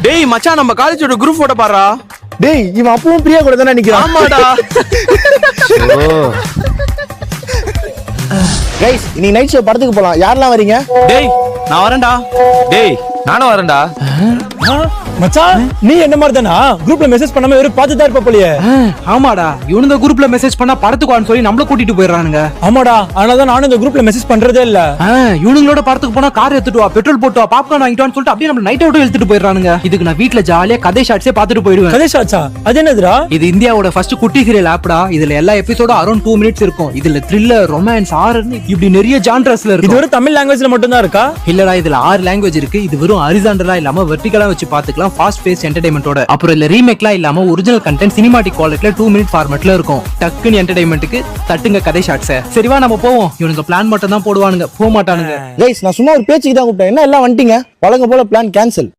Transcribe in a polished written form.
டேய் மச்சான், நம்ம காலேஜோட குரூப் போட்டோ பாறா. டேய் இவன் அப்பவும் பிரியா கூட தானே நிக்கிறான். ஆமாடா. கைஸ் இன்னைக்கு நைட் ஷோ படத்துக்கு போலாம். யாரெல்லாம் வரீங்க? டேய் நான் வரேன்டா. டேய் நானும் வரேன்டா. மச்சான் நீ என்ன மாதிரி தானா குரூப்ல மெசேஜ் பண்ணாம வெறும் பார்த்துதான் இருப்ப போலியே. ஆமாடா, இவனுங்க குரூப்ல மெசேஜ் பண்ணா படத்துக்கு வான்னு சொல்லி நம்மள கூட்டிட்டு போயிடுறானுங்க. ஆமாடா, அதனாலதான் நானும் இந்த குரூப்ல மெசேஜ் பண்றதே இல்ல. இவனுங்களோட படத்துக்கு போனா கார் எடுத்துட்டு வா, பெட்ரோல் போட்டு வா, பாப்கார்ன் வாங்கிட்டு வான்னு சொல்லிட்டு அப்படியே நம்ம நைட் அவுட் எடுத்துட்டு போயிடுறானுங்க. இதுக்கு நான் வீட்ல ஜாலியா கதை ஷாட்ஸே பாத்துட்டு போயிடுவேன். கதை ஷாட்ஸா? அது என்னதுடா? இது இந்தியாவோட ஃபர்ஸ்ட் குட்டி சீரியல் ஆப்டா. இதுல எல்லா எபிசோடும் அரௌண்ட் 2 minutes இருக்கும். இதுல த்ரில்லர், ரொமான்ஸ், ஹாரர் இப்படி நிறைய ஜான்ரஸ்ல இது இருக்கு. வெறும் தமிழ் லாங்குவேஜ்ல மட்டும் தான் இருக்கா? இல்லடா, இதுல 6 லாங்குவேஜ் இருக்கு. இது வெறும் ஹரிசாண்டலா இல்லாம வெர்டிகலா வச்சு பாத்துக்கலாம். ஃபாஸ்ட் பேஸ் என்டர்டைன்மெண்டோட. அப்புறம் இல்ல ரீமேக்லாம் இல்லாம ஒரிஜினல் கண்டென்ட் சினிமாட்டிக் குவாலிட்டில 2 minute ஃபார்மட்ல இருக்கும். டக்குன்னு என்டர்டைன்மெண்ட்டுக்கு தட்டுங்க கதை ஷாட்ஸ். சரிவா நம்ம போவோம். இவனுங்க பிளான் மட்டும் தான் போடுவானுங்க, போக மாட்டானுங்க. கைஸ் நான் சும்மா ஒரு பேச்சுக்கு தான் கூப்பிட்டேன். என்ன எல்லாம் வந்துட்டீங்க? வழங்க போல பிளான் கேன்சல்.